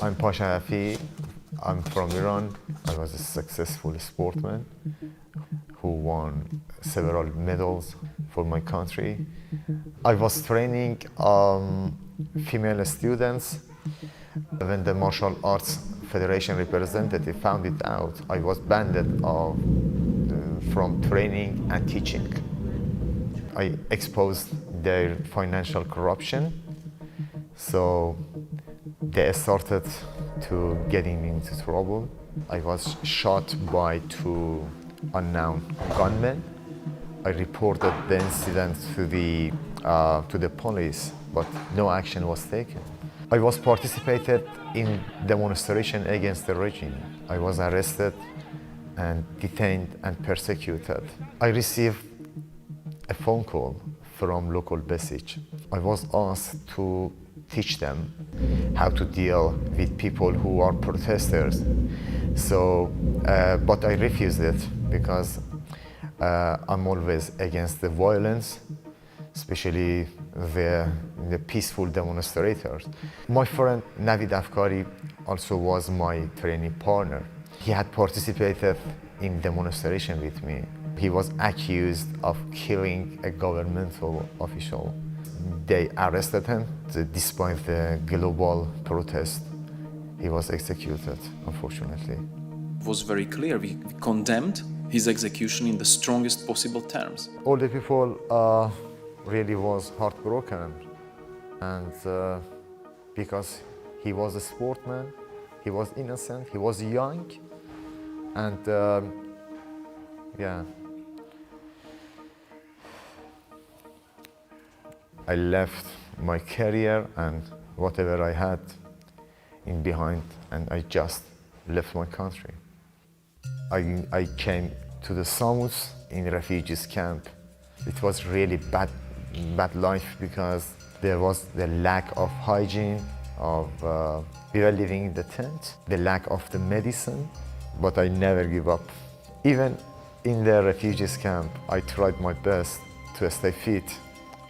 I'm Pasha Rafiei. I'm from Iran. I was a successful sportsman who won several medals for my country. I was training female students. When the Martial Arts Federation representative found it out, I was banned from training and teaching. I exposed their financial corruption, so they started to getting me into trouble. I was shot by two unknown gunmen. I reported the incident to the police, but no action was taken. I was participated in demonstration against the regime. I was arrested and detained and persecuted. I received a phone call from local Basij. I was asked to teach them how to deal with people who are protesters. So, but I refused it because I'm always against the violence, especially the peaceful demonstrators. My friend Navid Afkari also was my training partner. He had participated in demonstration with me. He was accused of killing a governmental official. They arrested him. Despite the global protest, he was executed, unfortunately. It was very clear. We condemned his execution in the strongest possible terms. All the people really was heartbroken, and because he was a sportsman, he was innocent, he was young, and yeah. I left my career and whatever I had in behind, and I just left my country. I came to the South in refugees camp. It was really bad life because there was the lack of hygiene, we were living in the tent, the lack of the medicine, but I never give up. Even in the refugees camp, I tried my best to stay fit.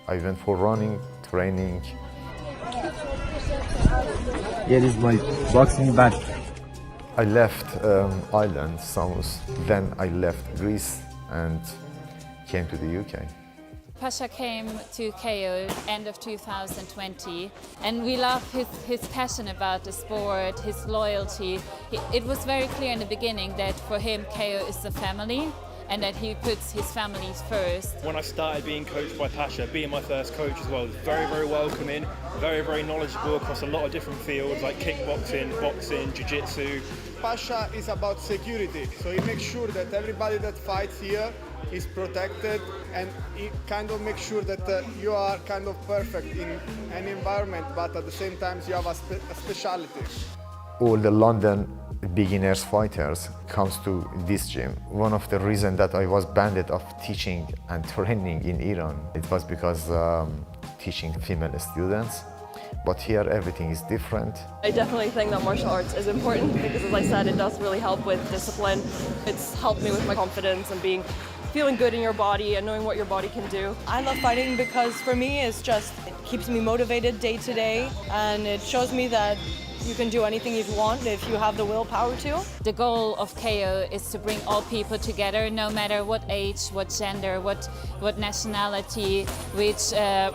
I went for running, training. Yeah, this is my boxing bag. I left Ireland, Samos. Then I left Greece and came to the UK. Pasha came to KO end of 2020, and we love his passion about the sport, his loyalty. It was very clear in the beginning that for him KO is a family, and that he puts his family first. When I started being coached by Pasha, being my first coach as well, was very, very welcoming, very, very knowledgeable across a lot of different fields like kickboxing, boxing, jiu-jitsu. Pasha is about security, so he makes sure that everybody that fights here is protected, and he kind of makes sure that you are kind of perfect in any environment, but at the same time you have a speciality. All the London beginners fighters comes to this gym. One of the reasons that I was banned of teaching and training in Iran, it was because teaching female students. But here everything is different. I definitely think that martial arts is important because, as I said, it does really help with discipline. It's helped me with my confidence and feeling good in your body and knowing what your body can do. I love fighting because for me it keeps me motivated day to day, and it shows me that you can do anything you want if you have the willpower to. The goal of KO is to bring all people together, no matter what age, what gender, what nationality, which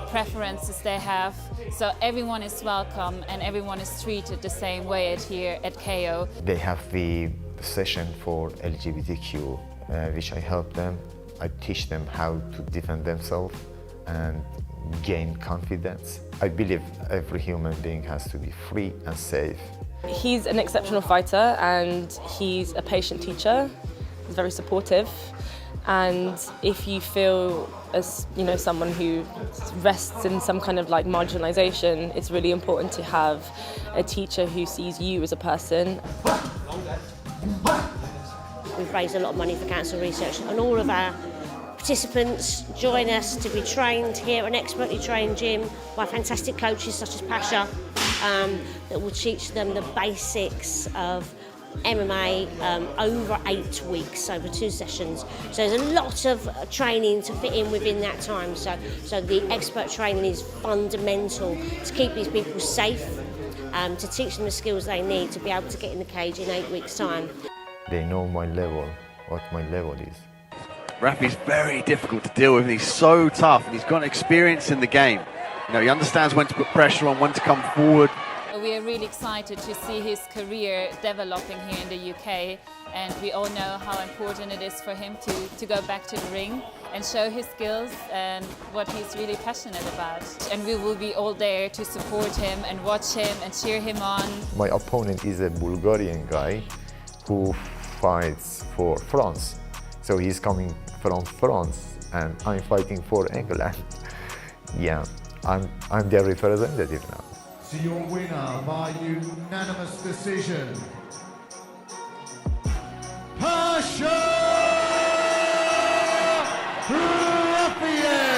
preferences they have. So everyone is welcome and everyone is treated the same way here at KO. They have the session for LGBTQ, which I help them. I teach them how to defend themselves and gain confidence. I believe every human being has to be free and safe. He's an exceptional fighter and he's a patient teacher. He's very supportive, and if you feel as someone who rests in some kind of marginalization, it's really important to have a teacher who sees you as a person. We've raised a lot of money for cancer research, and all of our participants join us to be trained here at an expertly trained gym by fantastic coaches such as Pasha that will teach them the basics of MMA over 8 weeks, over 2 sessions. So there's a lot of training to fit in within that time. So the expert training is fundamental to keep these people safe, to teach them the skills they need to be able to get in the cage in 8 weeks' time. They know my level, what my level is. Rafi's very difficult to deal with, and he's so tough, and he's got experience in the game. You know, he understands when to put pressure on, when to come forward. We are really excited to see his career developing here in the UK, and we all know how important it is for him to go back to the ring and show his skills and what he's really passionate about. And we will be all there to support him and watch him and cheer him on. My opponent is a Bulgarian guy who fights for France. So he's coming from France and I'm fighting for England. Yeah, I'm their representative now. So your winner by unanimous decision, Pasha Rafiei!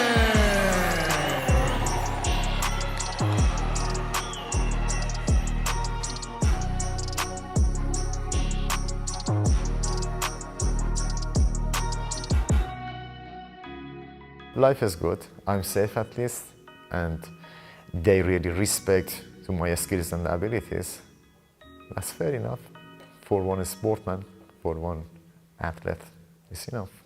Life is good, I'm safe at least, and they really respect to my skills and abilities. That's fair enough. For one sportsman, for one athlete, it's enough.